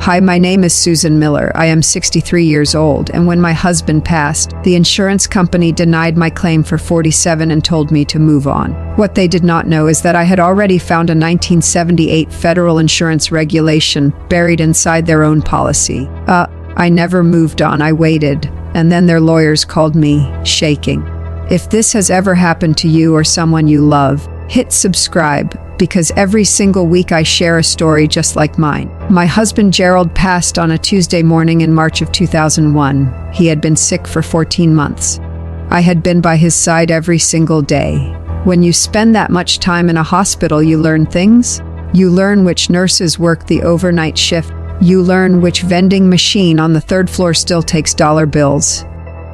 Hi, my name is Susan Miller. I am 63 years old, and when my husband passed, the insurance company denied my claim for 47 and told me to move on. What they did not know is that I had already found a 1978 federal insurance regulation buried inside their own policy. I never moved on. I waited, and then their lawyers called me, shaking. If this has ever happened to you or someone you love, hit subscribe, because every single week I share a story just like mine. My husband Gerald passed on a Tuesday morning in March of 2001. He had been sick for 14 months. I had been by his side every single day. When you spend that much time in a hospital, you learn things. You learn which nurses work the overnight shift. You learn which vending machine on the third floor still takes dollar bills.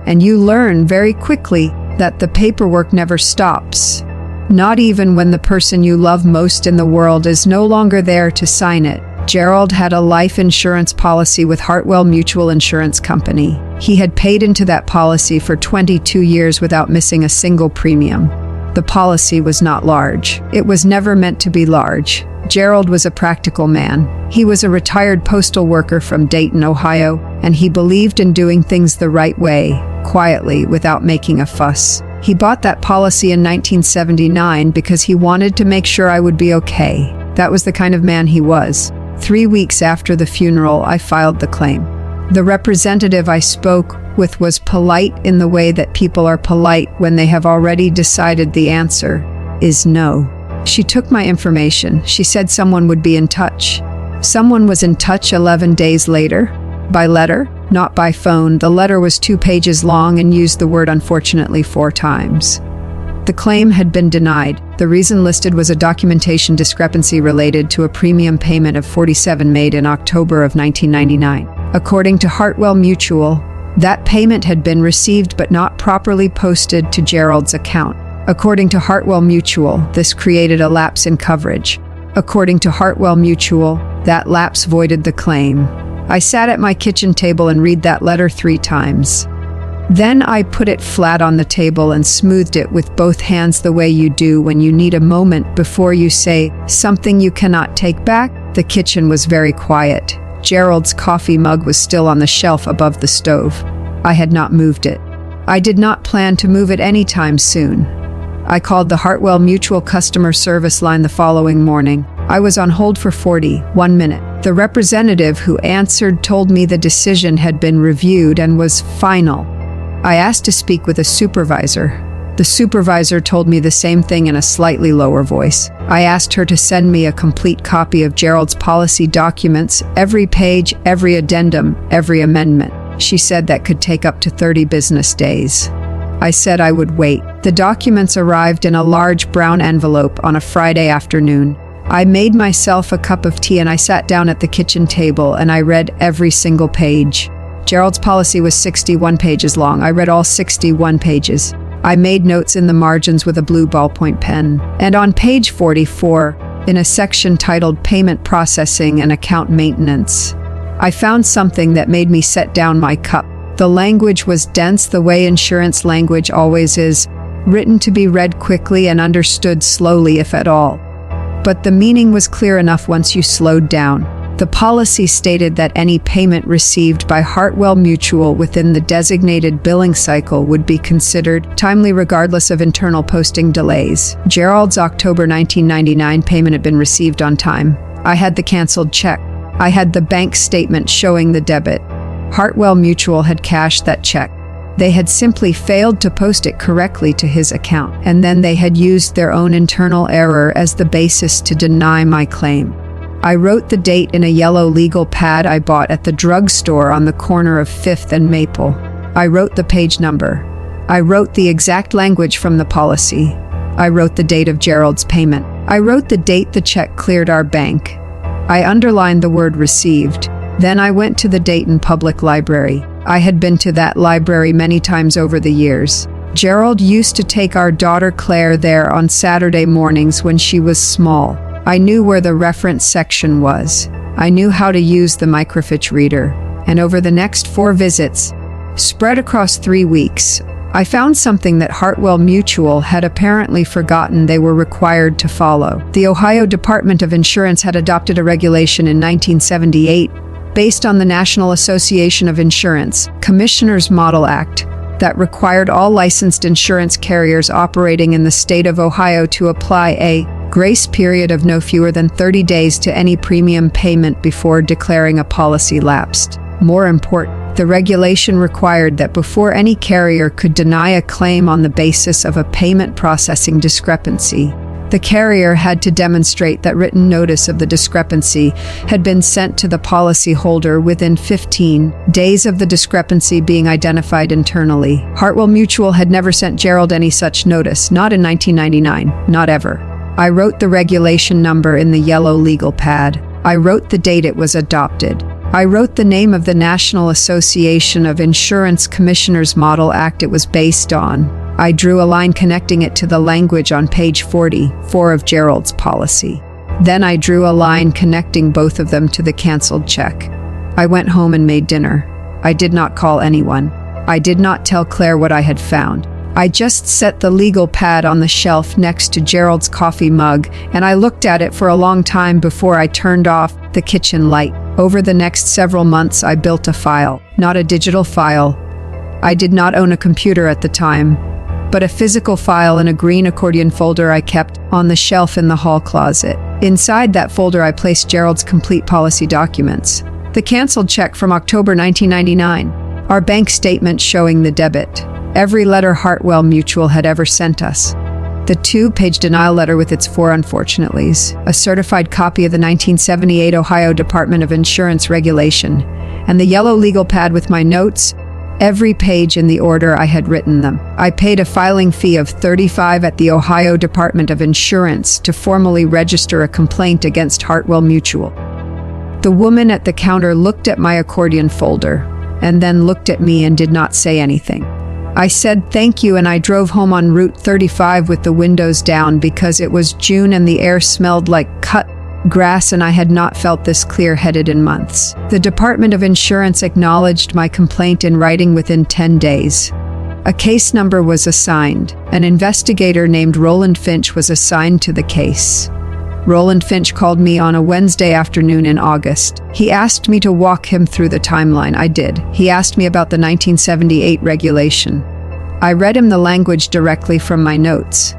And you learn very quickly that the paperwork never stops. Not even when the person you love most in the world is no longer there to sign it. Gerald had a life insurance policy with Hartwell Mutual Insurance Company. He had paid into that policy for 22 years without missing a single premium. The policy was not large. It was never meant to be large. Gerald was a practical man. He was a retired postal worker from Dayton, Ohio, and he believed in doing things the right way, quietly, without making a fuss. He bought that policy in 1979 because he wanted to make sure I would be okay. That was the kind of man he was. 3 weeks after the funeral, I filed the claim. The representative I spoke with was polite in the way that people are polite when they have already decided the answer is no. She took my information. She said someone would be in touch. Someone was in touch 11 days later. By letter, not by phone. The letter was 2 pages long and used the word unfortunately 4 times. The claim had been denied. The reason listed was a documentation discrepancy related to a premium payment of $47 made in October of 1999. According to Hartwell Mutual, that payment had been received but not properly posted to Gerald's account. According to Hartwell Mutual, this created a lapse in coverage. According to Hartwell Mutual, that lapse voided the claim. I sat at my kitchen table and read that letter 3 times. Then I put it flat on the table and smoothed it with both hands the way you do when you need a moment before you say something you cannot take back. The kitchen was very quiet. Gerald's coffee mug was still on the shelf above the stove. I had not moved it. I did not plan to move it anytime soon. I called the Hartwell Mutual customer service line the following morning. I was on hold for 41 minutes. The representative who answered told me the decision had been reviewed and was final. I asked to speak with a supervisor. The supervisor told me the same thing in a slightly lower voice. I asked her to send me a complete copy of Gerald's policy documents, every page, every addendum, every amendment. She said that could take up to 30 business days. I said I would wait. The documents arrived in a large brown envelope on a Friday afternoon. I made myself a cup of tea and I sat down at the kitchen table and I read every single page. Gerald's policy was 61 pages long. I read all 61 pages. I made notes in the margins with a blue ballpoint pen. And on page 44, in a section titled Payment Processing and Account Maintenance, I found something that made me set down my cup. The language was dense the way insurance language always is, written to be read quickly and understood slowly if at all. But the meaning was clear enough once you slowed down. The policy stated that any payment received by Hartwell Mutual within the designated billing cycle would be considered timely regardless of internal posting delays. Gerald's October 1999 payment had been received on time. I had the canceled check. I had the bank statement showing the debit. Hartwell Mutual had cashed that check. They had simply failed to post it correctly to his account, and then they had used their own internal error as the basis to deny my claim. I wrote the date in a yellow legal pad I bought at the drugstore on the corner of 5th and Maple. I wrote the page number. I wrote the exact language from the policy. I wrote the date of Gerald's payment. I wrote the date the check cleared our bank. I underlined the word received. Then I went to the Dayton Public Library. I had been to that library many times over the years. Gerald used to take our daughter Claire there on Saturday mornings when she was small. I knew where the reference section was. I knew how to use the microfiche reader. And over the next 4 visits, spread across 3 weeks, I found something that Hartwell Mutual had apparently forgotten they were required to follow. The Ohio Department of Insurance had adopted a regulation in 1978 based on the National Association of Insurance Commissioners Model Act that required all licensed insurance carriers operating in the state of Ohio to apply a grace period of no fewer than 30 days to any premium payment before declaring a policy lapsed. More important, the regulation required that before any carrier could deny a claim on the basis of a payment processing discrepancy, the carrier had to demonstrate that written notice of the discrepancy had been sent to the policyholder within 15 days of the discrepancy being identified internally. Hartwell Mutual had never sent Gerald any such notice, not in 1999, not ever. I wrote the regulation number in the yellow legal pad. I wrote the date it was adopted. I wrote the name of the National Association of Insurance Commissioners Model Act it was based on. I drew a line connecting it to the language on page 44 of Gerald's policy. Then I drew a line connecting both of them to the canceled check. I went home and made dinner. I did not call anyone. I did not tell Claire what I had found. I just set the legal pad on the shelf next to Gerald's coffee mug, and I looked at it for a long time before I turned off the kitchen light. Over the next several months, I built a file, not a digital file. I did not own a computer at the time, but a physical file in a green accordion folder I kept on the shelf in the hall closet. Inside that folder, I placed Gerald's complete policy documents. The canceled check from October 1999, our bank statement showing the debit, every letter Hartwell Mutual had ever sent us, the 2-page denial letter with its 4 unfortunatelys, a certified copy of the 1978 Ohio Department of Insurance regulation, and the yellow legal pad with my notes, every page in the order I had written them. I paid a filing fee of $35 at the Ohio Department of Insurance to formally register a complaint against Hartwell Mutual. The woman at the counter looked at my accordion folder and then looked at me and did not say anything. I said thank you, and I drove home on Route 35 with the windows down because it was June and the air smelled like cut grass, and I had not felt this clear-headed in months. The Department of Insurance acknowledged my complaint in writing within 10 days. A case number was assigned. An investigator named Roland Finch was assigned to the case. Roland Finch called me on a Wednesday afternoon in August. He asked me to walk him through the timeline. I did. He asked me about the 1978 regulation. I read him the language directly from my notes.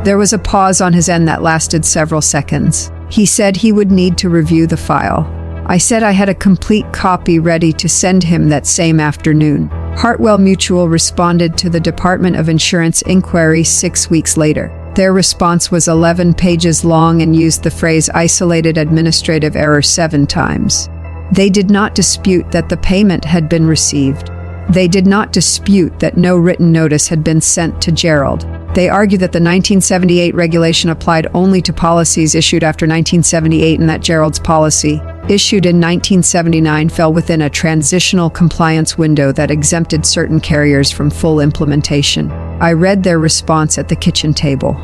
There was a pause on his end that lasted several seconds. He said he would need to review the file. I said I had a complete copy ready to send him that same afternoon. Hartwell Mutual responded to the Department of Insurance inquiry 6 weeks later. Their response was 11 pages long and used the phrase isolated administrative error 7 times. They did not dispute that the payment had been received. They did not dispute that no written notice had been sent to Gerald. They argued that the 1978 regulation applied only to policies issued after 1978 and that Gerald's policy, issued in 1979, fell within a transitional compliance window that exempted certain carriers from full implementation. I read their response at the kitchen table.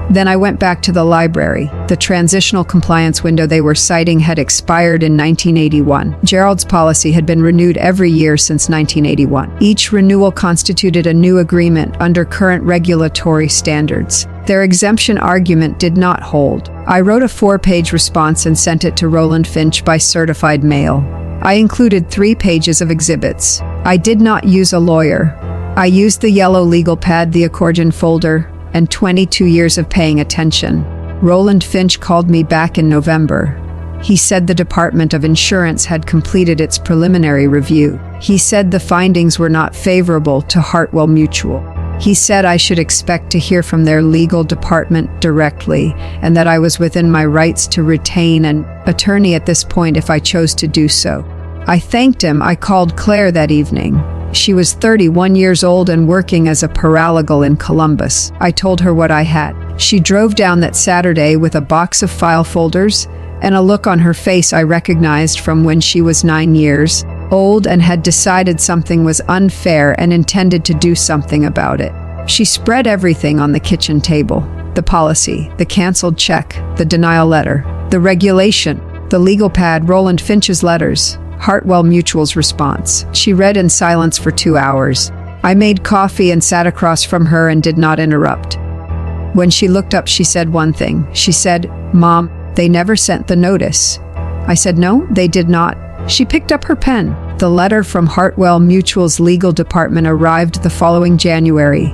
Then I went back to the library. The transitional compliance window they were citing had expired in 1981. Gerald's policy had been renewed every year since 1981. Each renewal constituted a new agreement under current regulatory standards. Their exemption argument did not hold. I wrote a 4-page response and sent it to Roland Finch by certified mail. I included 3 pages of exhibits. I did not use a lawyer. I used the yellow legal pad, the accordion folder, and 22 years of paying attention. Roland Finch called me back in November. He said the Department of Insurance had completed its preliminary review. He said the findings were not favorable to Hartwell Mutual. He said I should expect to hear from their legal department directly, and that I was within my rights to retain an attorney at this point if I chose to do so. I thanked him. I called Claire that evening. She was 31 years old and working as a paralegal in Columbus. I told her what I had. She drove down that Saturday with a box of file folders and a look on her face I recognized from when she was 9 years old and had decided something was unfair and intended to do something about it. She spread everything on the kitchen table: the policy, the canceled check, the denial letter, the regulation, the legal pad, Roland Finch's letters, Hartwell Mutual's response. She read in silence for 2 hours. I made coffee and sat across from her and did not interrupt. When she looked up, she said one thing. She said, "Mom, they never sent the notice." I said, "No, they did not." She picked up her pen. The letter from Hartwell Mutual's legal department arrived the following January.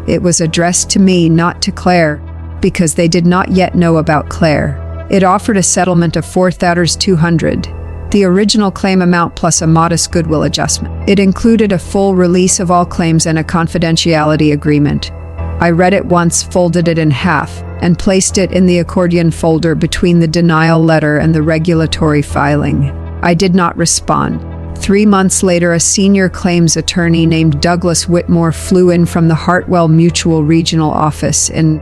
It was addressed to me, not to Claire, because they did not yet know about Claire. It offered a settlement of $4,200, the original claim amount plus a modest goodwill adjustment. It included a full release of all claims and a confidentiality agreement. I read it once, folded it in half, and placed it in the accordion folder between the denial letter and the regulatory filing. I did not respond. 3 months later, a senior claims attorney named Douglas Whitmore flew in from the Hartwell Mutual regional office, and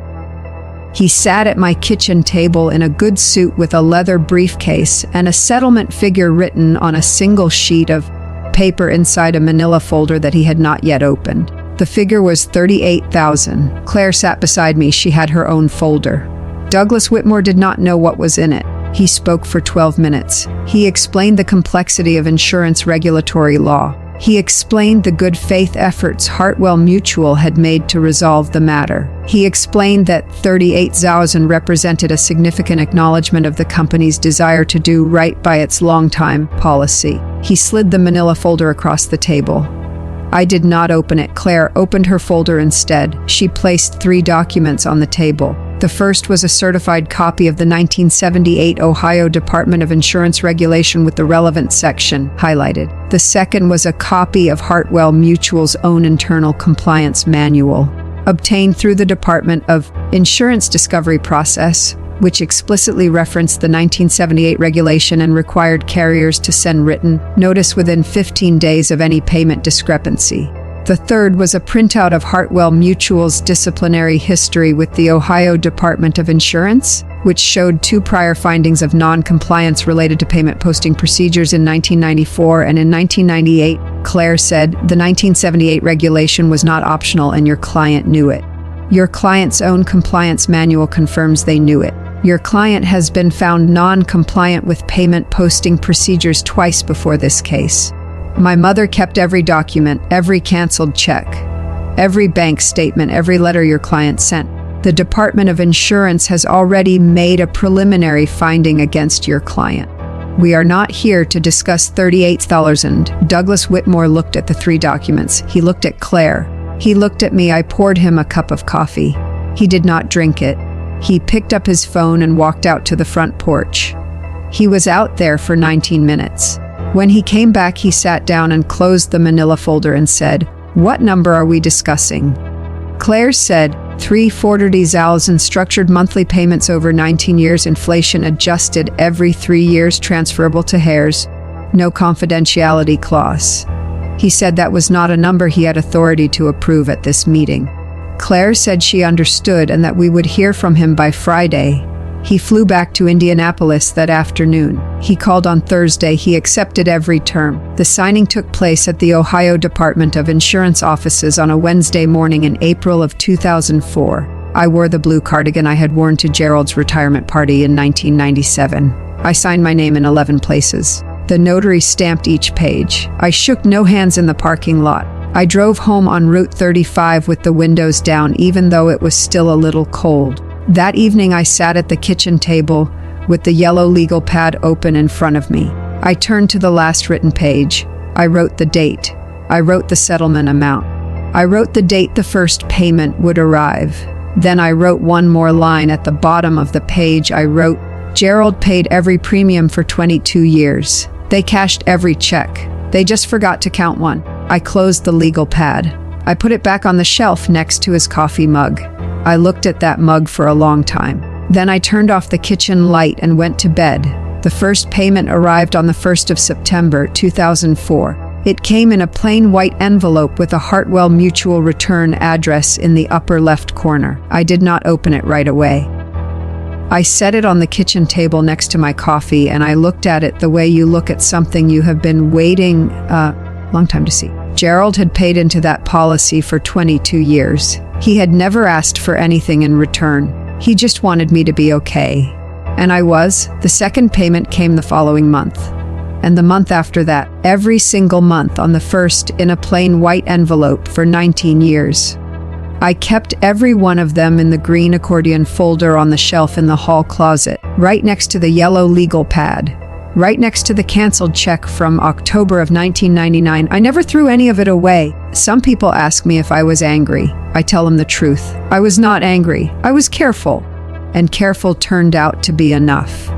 he sat at my kitchen table in a good suit with a leather briefcase and a settlement figure written on a single sheet of paper inside a manila folder that he had not yet opened. The figure was $38,000. Claire sat beside me. She had her own folder. Douglas Whitmore did not know what was in it. He spoke for 12 minutes. He explained the complexity of insurance regulatory law. He explained the good faith efforts Hartwell Mutual had made to resolve the matter. He explained that $38,000 represented a significant acknowledgement of the company's desire to do right by its long-time policy. He slid the manila folder across the table. I did not open it. Claire opened her folder instead. She placed 3 documents on the table. The first was a certified copy of the 1978 Ohio Department of Insurance regulation with the relevant section highlighted. The second was a copy of Hartwell Mutual's own internal compliance manual, obtained through the Department of Insurance discovery process, which explicitly referenced the 1978 regulation and required carriers to send written notice within 15 days of any payment discrepancy. The third was a printout of Hartwell Mutual's disciplinary history with the Ohio Department of Insurance, which showed 2 prior findings of non-compliance related to payment posting procedures in 1994 and in 1998. Claire said, the 1978 regulation was not optional and your client knew it. Your client's own compliance manual confirms they knew it. Your client has been found non-compliant with payment posting procedures twice before this case. My mother kept every document, every canceled check, every bank statement, every letter your client sent. The Department of Insurance has already made a preliminary finding against your client. We are not here to discuss $38,000. Douglas Whitmore looked at the 3 documents. He looked at Claire. He looked at me. I poured him a cup of coffee. He did not drink it. He picked up his phone and walked out to the front porch. He was out there for 19 minutes. When he came back, he sat down and closed the manila folder and said, "What number are we discussing?" Claire said, $340,000 structured monthly payments over 19 years, inflation adjusted every 3 years, transferable to heirs, no confidentiality clause. He said that was not a number he had authority to approve at this meeting. Claire said she understood and that we would hear from him by Friday. He flew back to Indianapolis that afternoon. He called on Thursday. He accepted every term. The signing took place at the Ohio Department of Insurance offices on a Wednesday morning in April of 2004. I wore the blue cardigan I had worn to Gerald's retirement party in 1997. I signed my name in 11 places. The notary stamped each page. I shook no hands in the parking lot. I drove home on Route 35 with the windows down, even though it was still a little cold. That evening, I sat at the kitchen table with the yellow legal pad open in front of me. I turned to the last written page. I wrote the date. I wrote the settlement amount. I wrote the date the first payment would arrive. Then I wrote one more line at the bottom of the page. I wrote, Gerald paid every premium for 22 years. They cashed every check. They just forgot to count one. I closed the legal pad. I put it back on the shelf next to his coffee mug. I looked at that mug for a long time. Then I turned off the kitchen light and went to bed. The first payment arrived on the 1st of September, 2004. It came in a plain white envelope with a Hartwell Mutual return address in the upper left corner. I did not open it right away. I set it on the kitchen table next to my coffee, and I looked at it the way you look at something you have been waiting a long time to see. Gerald had paid into that policy for 22 years. He had never asked for anything in return. He just wanted me to be okay. And I was. The second payment came the following month. And the month after that, every single month on the 1st in a plain white envelope for 19 years. I kept every one of them in the green accordion folder on the shelf in the hall closet, right next to the yellow legal pad. right next to the canceled check from October of 1999. I never threw any of it away. Some people ask me if I was angry. I tell them the truth. I was not angry. I was careful. And careful turned out to be enough.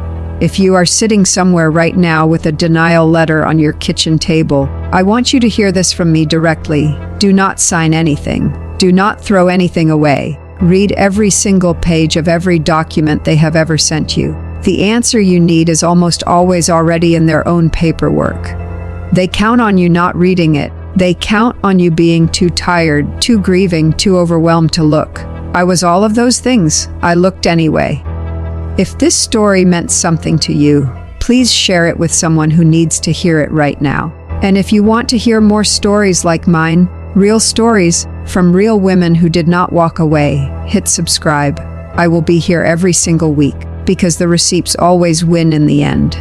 If you are sitting somewhere right now with a denial letter on your kitchen table, I want you to hear this from me directly. Do not sign anything. Do not throw anything away. Read every single page of every document they have ever sent you. The answer you need is almost always already in their own paperwork. They count on you not reading it. They count on you being too tired, too grieving, too overwhelmed to look. I was all of those things. I looked anyway. If this story meant something to you, please share it with someone who needs to hear it right now. And if you want to hear more stories like mine, real stories from real women who did not walk away, hit subscribe. I will be here every single week because the receipts always win in the end.